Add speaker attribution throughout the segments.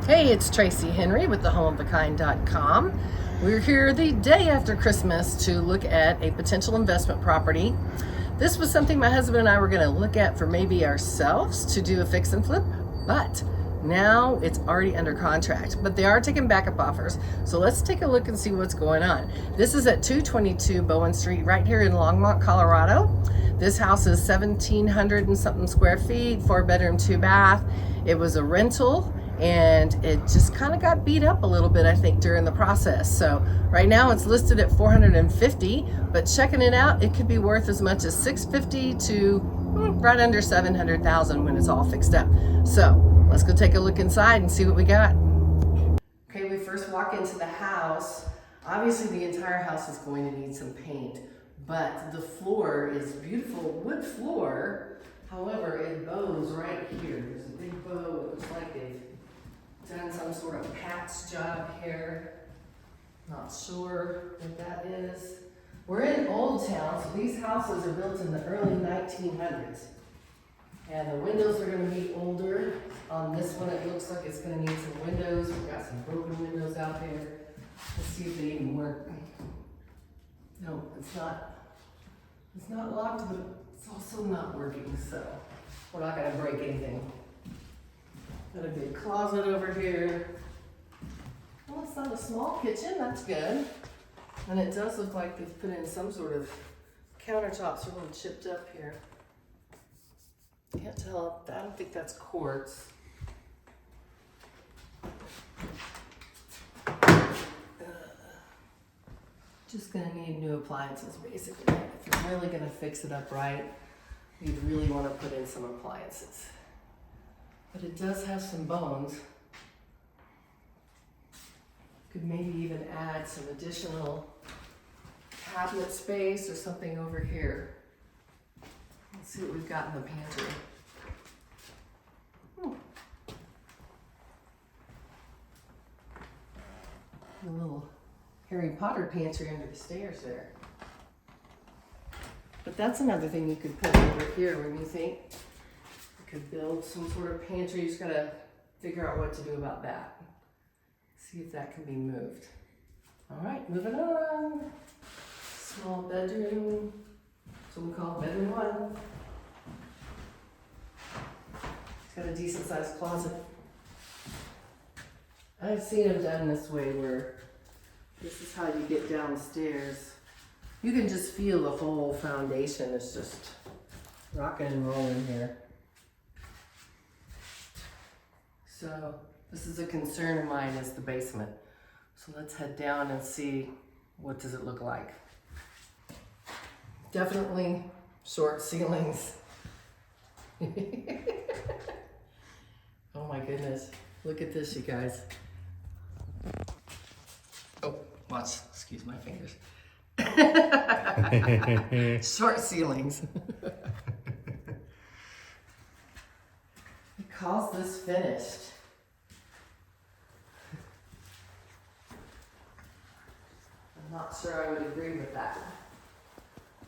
Speaker 1: Hey, it's Tracy Henry with thehomeofakind.com. We're here the day after Christmas to look at a potential investment property. This was something my husband and I were going to look at for maybe ourselves to do a fix and flip, but now it's already under contract. But they are taking backup offers. So let's take a look and see what's going on. This is at 222 Bowen Street right here in Longmont, Colorado. This house is 1,700 and something square feet, 4-bedroom, 2-bath. It was a rental and it just kind of got beat up a little bit, I think, during the process. So right now it's listed at 450, but checking it out, it could be worth as much as 650 to right under 700,000 when it's all fixed up. So let's go take a look inside and see what we got. Okay, we first walk into the house. Obviously the entire house is going to need some paint, but the floor is beautiful wood floor. However, it bows right here. There's a big bow. It looks like they've done some sort of patch job here. Not sure what that is. We're in Old Town, so these houses are built in the early 1900s. And the windows are going to be older. On this one, it looks like it's going to need some windows. We've got some broken windows out there. Let's see if they even work. No, it's not. It's not locked, but it's also not working, so we're not going to break anything. Got a big closet over here. Well, it's not a small kitchen, that's good. And it does look like they've put in some sort of countertops are a little chipped up here. Can't tell, I don't think that's quartz. Just gonna need new appliances basically. If you're really gonna fix it up right, you'd really wanna put in some appliances. But it does have some bones. Could maybe even add some additional cabinet space or something over here. Let's see what we've got in the pantry. A little Harry Potter pantry under the stairs there. But that's another thing you could put over here when you think you could build some sort of pantry. You just gotta figure out what to do about that. See if that can be moved. All right, moving on. Small bedroom. That's what we call bedroom one. It's got a decent sized closet. I've seen them done this way where this is how you get downstairs. You can just feel the whole foundation is just rocking and rolling here. So this is a concern of mine is the basement. So let's head down and see what does it look like. Definitely short ceilings. Oh my goodness. Look at this, you guys. Oh, watch. Excuse my fingers. Short ceilings. He calls this finished. I'm not sure I would agree with that.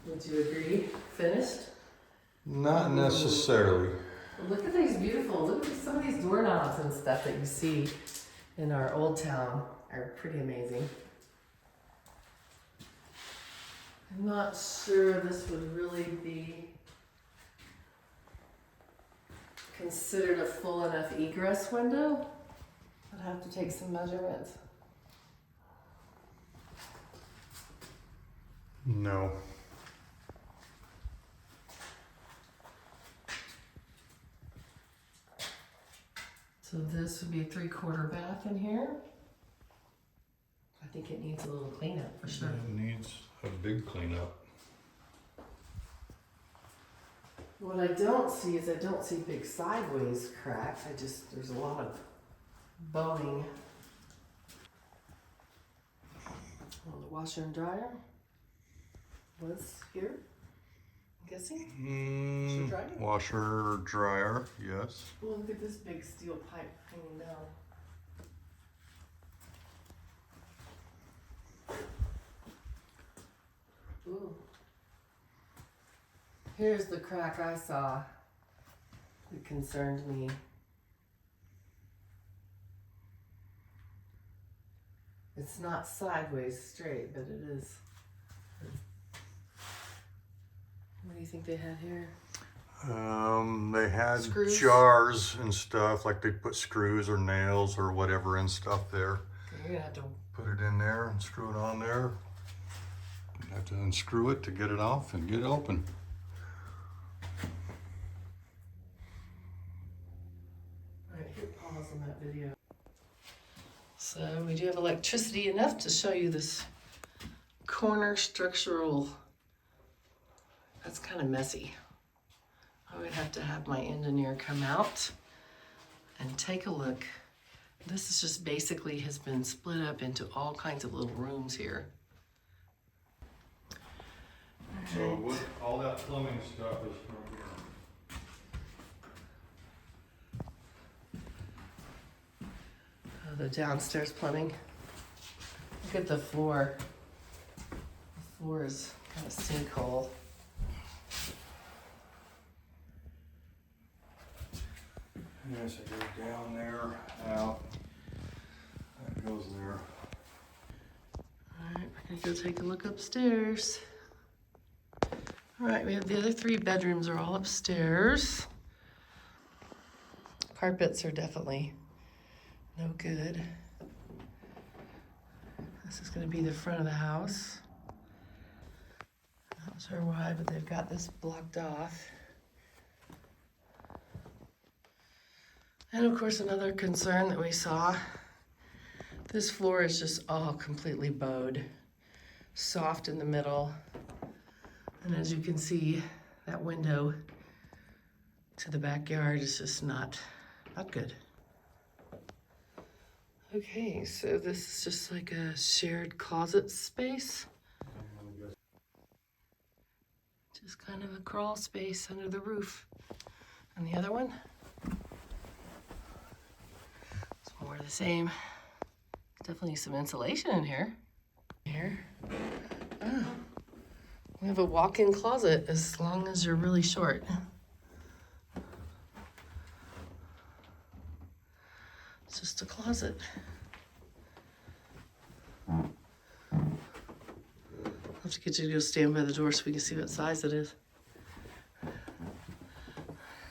Speaker 1: Would you agree? Finished?
Speaker 2: Not necessarily.
Speaker 1: Look at these beautiful, look at some of these doorknobs and stuff that you see in our Old Town are pretty amazing. I'm not sure this would really be considered a full enough egress window. I'd have to take some measurements.
Speaker 2: No.
Speaker 1: So this would be a 3/4 bath in here. I think it needs a little cleanup for sure.
Speaker 2: It needs a big cleanup.
Speaker 1: What I don't see is I don't see big sideways cracks. There's a lot of bowing. Well, the washer and dryer was here, I'm guessing. Should dry it?
Speaker 2: Washer, dryer, yes.
Speaker 1: Well, look at this big steel pipe hanging down. Ooh. Here's the crack I saw that concerned me. It's not sideways straight, but it is. What do you think they had here?
Speaker 2: They had
Speaker 1: Screws?
Speaker 2: jars and stuff, like they put screws or nails or whatever and stuff there.
Speaker 1: You're gonna have to.
Speaker 2: Put it in there and screw it on there. You have to unscrew it to get it off and get it open.
Speaker 1: All right, hit pause on that video. So we do have electricity enough to show you this corner structural. That's kind of messy. I would have to have my engineer come out and take a look. This is just basically has been split up into all kinds of little rooms here.
Speaker 2: So all that plumbing stuff is from here.
Speaker 1: The downstairs plumbing. Look at the floor. The floor is kind of sinkhole.
Speaker 2: Yes, it goes down there, out. That goes there.
Speaker 1: All right, we're gonna go take a look upstairs. All right, we have the other 3 bedrooms are all upstairs. Carpets are definitely no good. This is gonna be the front of the house. Not sure why, but they've got this blocked off. And of course, another concern that we saw, this floor is just all completely bowed, soft in the middle. And as you can see, that window to the backyard is just not good. Okay, so this is just like a shared closet space. Just kind of a crawl space under the roof. And the other one? It's more the same. Definitely some insulation in here. Oh, we have a walk-in closet as long as you're really short. It's just a closet. I'll have to get you to go stand by the door so we can see what size it is.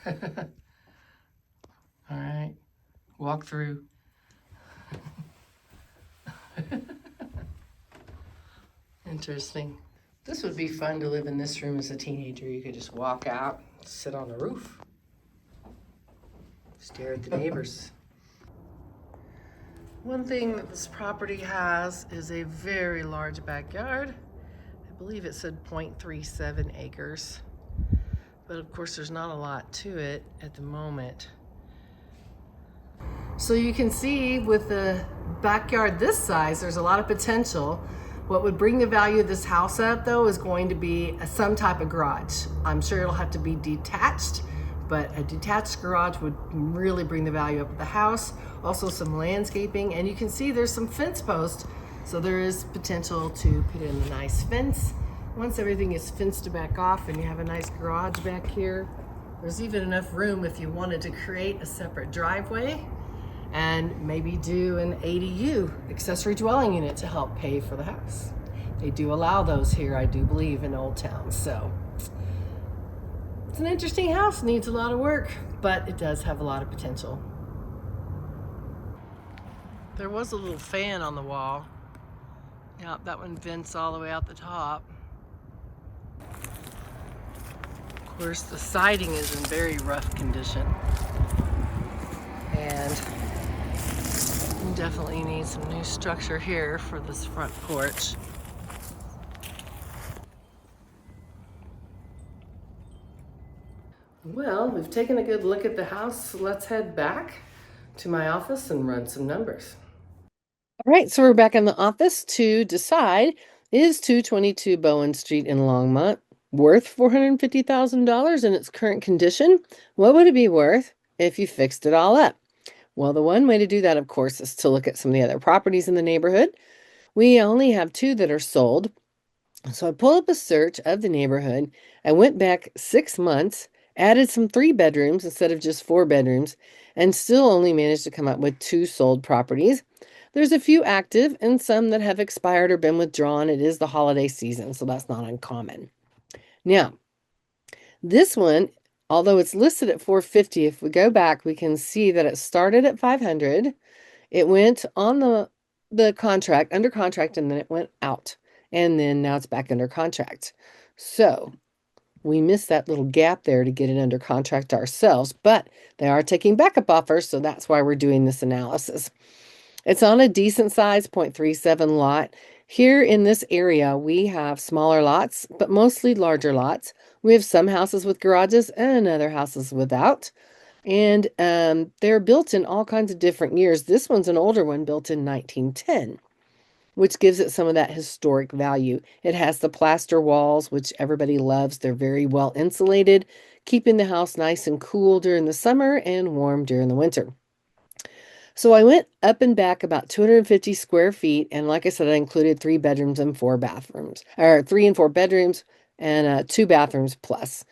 Speaker 1: All right, walk through. Interesting. This would be fun to live in this room as a teenager. You could just walk out, sit on the roof, stare at the neighbors. One thing that this property has is a very large backyard. I believe it said 0.37 acres. But of course there's not a lot to it at the moment. So you can see with the backyard this size, there's a lot of potential. What would bring the value of this house up though is going to be some type of garage. I'm sure it'll have to be detached, but a detached garage would really bring the value up of the house. Also some landscaping, and you can see there's some fence posts, so there is potential to put in a nice fence. Once everything is fenced back off and you have a nice garage back here, there's even enough room if you wanted to create a separate driveway and maybe do an ADU, accessory dwelling unit, to help pay for the house. They do allow those here, I do believe, in Old Town. So it's an interesting house, needs a lot of work, but it does have a lot of potential. There was a little fan on the wall. Yeah, that one vents all the way out the top. Of course, the siding is in very rough condition. And we definitely need some new structure here for this front porch. Well, we've taken a good look at the house, so let's head back to my office and run some numbers. All right, so we're back in the office to decide, is 222 Bowen Street in Longmont worth $450,000 in its current condition? What would it be worth if you fixed it all up? Well, the one way to do that, of course, is to look at some of the other properties in the neighborhood. We only have 2 that are sold. So I pulled up a search of the neighborhood. I went back 6 months, added some 3 bedrooms instead of just 4 bedrooms, and still only managed to come up with 2 sold properties. There's a few active and some that have expired or been withdrawn. It is the holiday season, so that's not uncommon. Now, this one, although it's listed at 450, if we go back, we can see that it started at 500. It went on the contract, under contract, and then it went out. And then now it's back under contract. So we missed that little gap there to get it under contract ourselves, but they are taking backup offers, so that's why we're doing this analysis. It's on a decent size 0.37 lot. Here in this area, we have smaller lots, but mostly larger lots. We have some houses with garages and other houses without. And they're built in all kinds of different years. This one's an older one built in 1910, which gives it some of that historic value. It has the plaster walls, which everybody loves. They're very well insulated, keeping the house nice and cool during the summer and warm during the winter. So I went up and back about 250 square feet, and like I said, I included 3 bedrooms and 4 bathrooms, or 3 and 4 bedrooms and 2 bathrooms plus.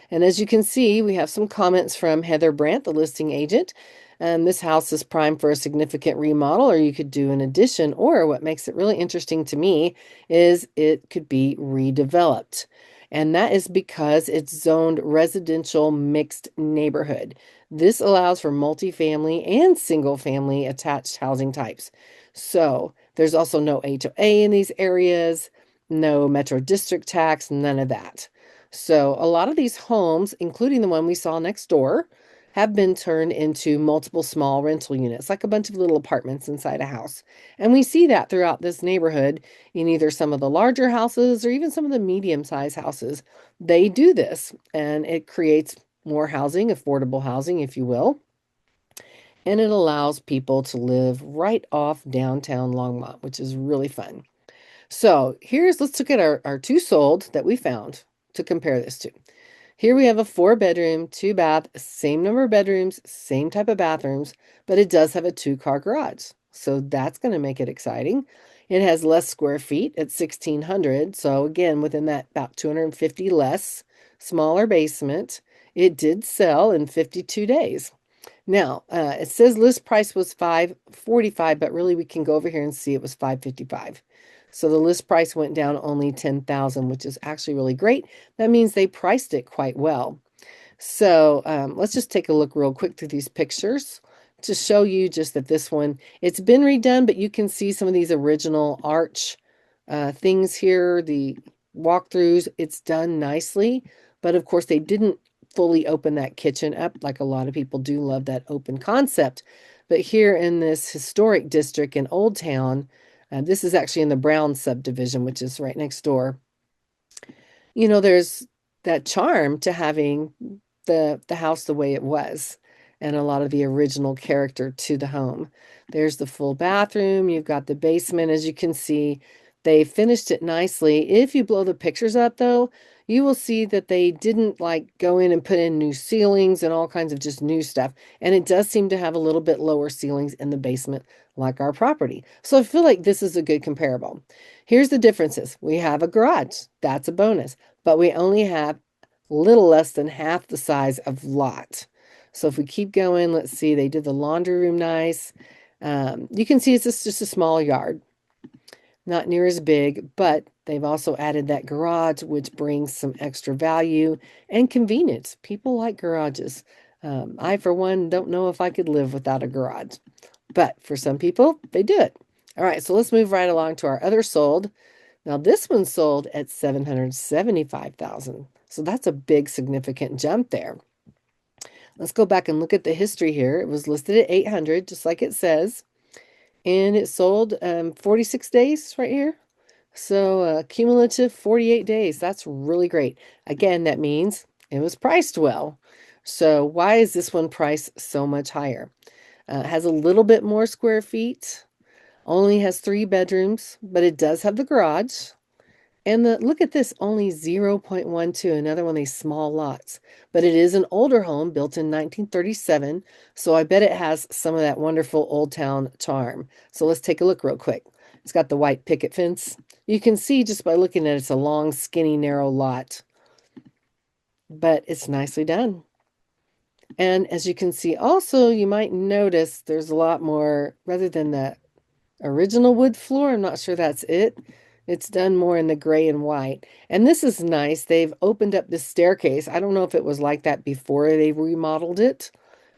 Speaker 1: And as you can see, we have some comments from Heather Brandt, the listing agent. This house is primed for a significant remodel, or you could do an addition, or what makes it really interesting to me is it could be redeveloped. And that is because it's zoned residential mixed neighborhood. This allows for multifamily and single family attached housing types. So there's also no HOA in these areas, no Metro District tax, none of that. So a lot of these homes, including the one we saw next door, have been turned into multiple small rental units, like a bunch of little apartments inside a house. And we see that throughout this neighborhood in either some of the larger houses or even some of the medium-sized houses. They do this, and it creates more housing, affordable housing, if you will. And it allows people to live right off downtown Longmont, which is really fun. So let's look at our 2 sold that we found to compare this to. Here we have a 4 bedroom, 2 bath, same number of bedrooms, same type of bathrooms, but it does have a 2-car garage. So that's going to make it exciting. It has less square feet at 1,600. So again, within that about 250 less, smaller basement. It did sell in 52 days. Now, it says list price was $545, but really we can go over here and see it was $555. So the list price went down only 10,000, which is actually really great. That means they priced it quite well. So let's just take a look real quick through these pictures to show you just that this one, it's been redone, but you can see some of these original arch things here, the walkthroughs. It's done nicely, but of course they didn't fully open that kitchen up like a lot of people do love that open concept. But here in this historic district in Old Town, this is actually in the Brown subdivision, which is right next door. You know, there's that charm to having the house the way it was and a lot of the original character to the home. There's the full bathroom. You've got the basement. As you can see, they finished it nicely. If you blow the pictures up, though, you will see that they didn't like go in and put in new ceilings and all kinds of just new stuff. And it does seem to have a little bit lower ceilings in the basement, like our property. So I feel like this is a good comparable. Here's the differences. We have a garage. That's a bonus. But we only have little less than half the size of lot. So if we keep going, let's see, they did the laundry room nice. You can see it's just a small yard, not near as big, but they've also added that garage, which brings some extra value and convenience. People like garages. I, for one, don't know if I could live without a garage, but for some people, they do it. All right, so let's move right along to our other sold. Now this one sold at $775,000. So that's a big significant jump there. Let's go back and look at the history here. It was listed at 800, just like it says. And it sold 46 days right here. So cumulative 48 days. That's really great. Again, that means it was priced well. So why is this one priced so much higher? It has a little bit more square feet. Only has 3 bedrooms, but it does have the garage. And look at this, only 0.12, another one of these small lots. But it is an older home built in 1937, so I bet it has some of that wonderful Old Town charm. So let's take a look real quick. It's got the white picket fence. You can see just by looking at it, it's a long, skinny, narrow lot. but it's nicely done. And as you can see also, you might notice there's a lot more, rather than the original wood floor, I'm not sure that's it. It's done more in the gray and white. And this is nice. They've opened up the staircase. I don't know if it was like that before they remodeled it,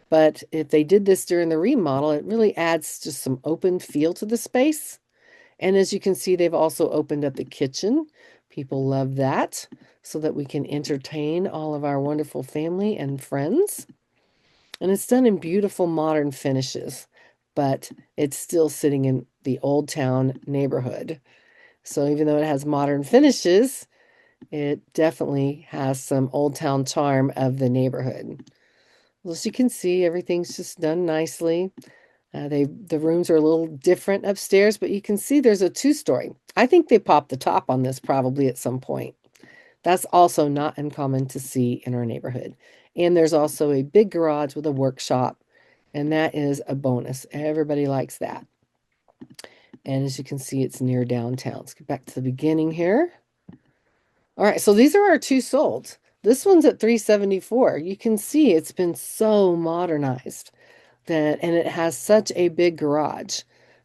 Speaker 1: but if they did this during the remodel, it really adds just some open feel to the space. And as you can see, they've also opened up the kitchen. People love that, so that we can entertain all of our wonderful family and friends. And it's done in beautiful modern finishes, but it's still sitting in the Old Town neighborhood. So even though it has modern finishes, it definitely has some Old Town charm of the neighborhood. Well, as you can see, everything's just done nicely. The rooms are a little different upstairs, but you can see there's a two-story. I think they popped the top on this probably at some point. That's also not uncommon to see in our neighborhood. And there's also a big garage with a workshop, and that is a bonus. Everybody likes that. And as you can see, it's near downtown. Let's get back to the beginning here. All right, so these are our two sold. This one's at $374. You can see it's been so modernized that, and it has such a big garage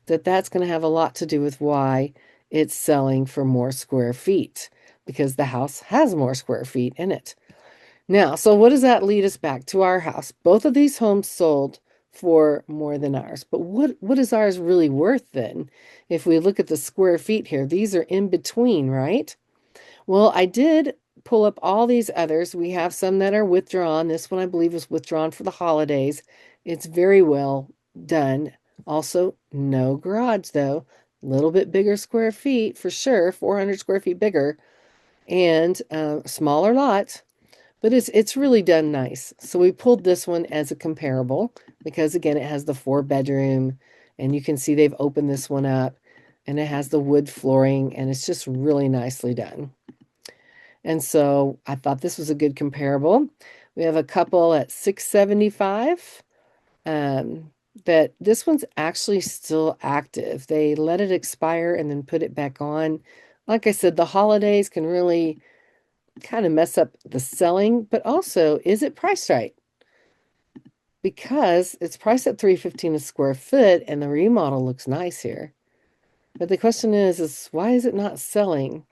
Speaker 1: that's going to have a lot to do with why it's selling for more square feet, because the house has more square feet in it. Now, so what does that lead us back to our house? Both of these homes sold for more than ours. But what is ours really worth then? If we look at the square feet here, these are in between, right? Well, I did pull up all these others. We have some that are withdrawn. This one, I believe, was withdrawn for the holidays. It's very well done. Also, no garage, though. A little bit bigger square feet for sure, 400 square feet bigger, and smaller lot, but it's really done nice. So we pulled this one as a comparable because, again, it has the 4-bedroom, and you can see they've opened this one up, and it has the wood flooring, and it's just really nicely done. And so I thought this was a good comparable. We have a couple at $675. That this one's actually still active. They let it expire and then put it back on. Like I said, the holidays can really kind of mess up the selling, but also, is it priced right? Because it's priced at $315 a square foot, and the remodel looks nice here. But the question is why is it not selling?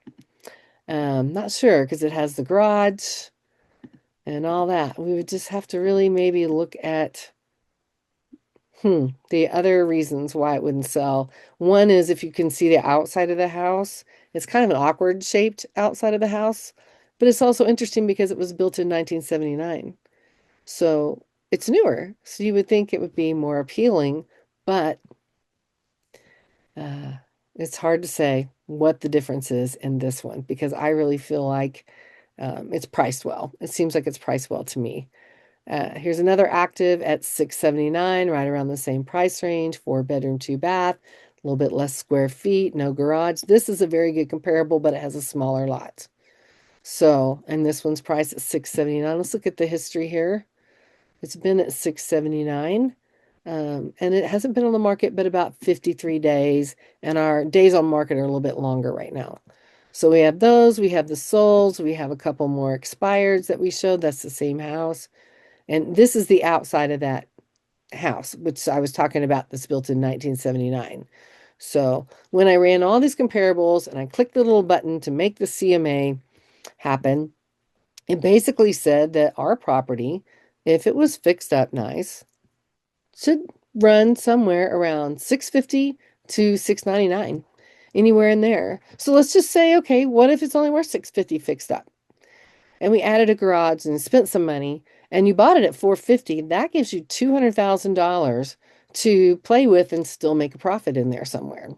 Speaker 1: Not sure, because it has the garage and all that. We would just have to really maybe look at the other reasons why it wouldn't sell. One is, if you can see the outside of the house, it's kind of an awkward shaped outside of the house, but it's also interesting because it was built in 1979. So it's newer. So you would think it would be more appealing, but it's hard to say what the difference is in this one, because I really feel like it's priced well. It seems like it's priced well to me. Here's another active at $679, right around the same price range, 4-bedroom, 2-bath, a little bit less square feet, no garage. This is a very good comparable, but it has a smaller lot. So, and this one's priced at $679. Let's look at the history here. It's been at $679, and it hasn't been on the market but about 53 days, and our days on market are a little bit longer right now. So we have those, we have the solds, we have a couple more expireds that we showed. That's the same house. And this is the outside of that house, which I was talking about, that's built in 1979. So when I ran all these comparables and I clicked the little button to make the CMA happen, it basically said that our property, if it was fixed up nice, should run somewhere around $650 to $699, anywhere in there. So let's just say, okay, what if it's only worth $650 fixed up? And we added a garage and spent some money, and you bought it at $450. That gives you $200,000 to play with and still make a profit in there somewhere.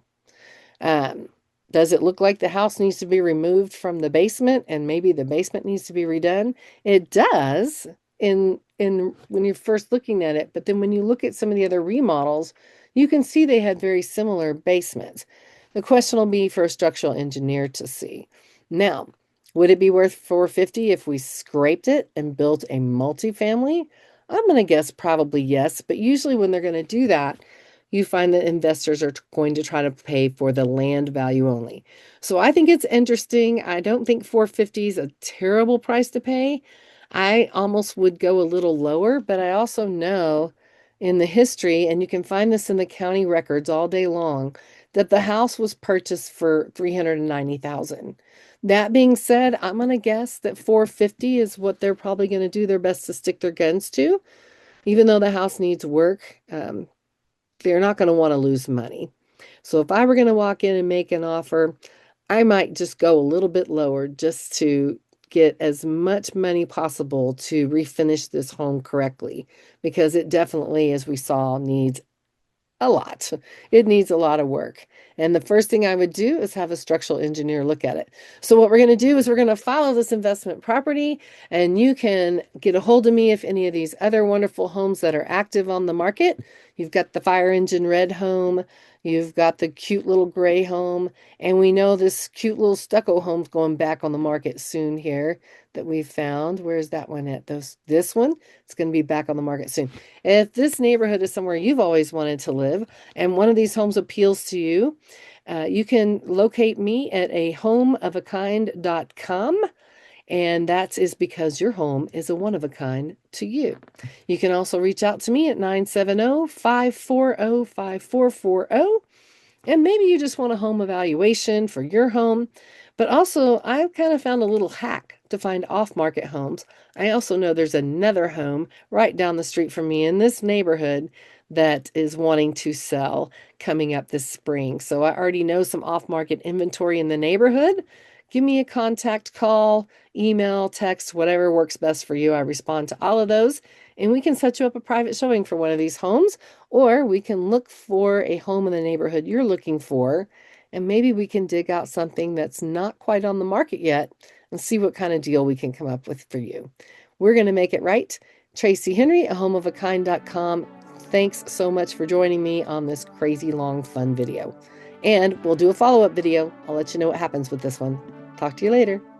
Speaker 1: Does it look like the house needs to be removed from the basement and maybe the basement needs to be redone? It does in when you're first looking at it, but then when you look at some of the other remodels, you can see they had very similar basements. The question will be for a structural engineer to see. Now, would it be worth $450 if we scraped it and built a multifamily? I'm going to guess probably yes, but usually when they're going to do that, you find that investors are going to try to pay for the land value only. So I think it's interesting. I don't think $450 is a terrible price to pay. I almost would go a little lower, but I also know in the history, and you can find this in the county records all day long, that the house was purchased for $390,000. That being said, I'm going to guess that 450 is what they're probably going to do their best to stick their guns to. Even though the house needs work, they're not going to want to lose money. So if I were going to walk in and make an offer, I might just go a little bit lower just to get as much money possible to refinish this home correctly, because it definitely, as we saw, needs a lot. It needs a lot of work. And the first thing I would do is have a structural engineer look at it. So what we're going to do is we're going to follow this investment property, and you can get a hold of me if any of these other wonderful homes that are active on the market. You've got the fire engine red home, you've got the cute little gray home, and we know this cute little stucco home's going back on the market soon here that we've found. Where's that one at? This one? It's going to be back on the market soon. If this neighborhood is somewhere you've always wanted to live and one of these homes appeals to you, you can locate me at a homeofakind.com. And that is because your home is a one of a kind to you. You can also reach out to me at 970-540-5440. And maybe you just want a home evaluation for your home. But also, I've kind of found a little hack to find off-market homes. I also know there's another home right down the street from me in this neighborhood that is wanting to sell coming up this spring. So I already know some off-market inventory in the neighborhood. Give me a contact call, email, text, whatever works best for you. I respond to all of those, and we can set you up a private showing for one of these homes, or we can look for a home in the neighborhood you're looking for, and maybe we can dig out something that's not quite on the market yet and see what kind of deal we can come up with for you. We're going to make it right. Tracy Henry at homeofakind.com. Thanks so much for joining me on this crazy long fun video. And we'll do a follow-up video. I'll let you know what happens with this one. Talk to you later.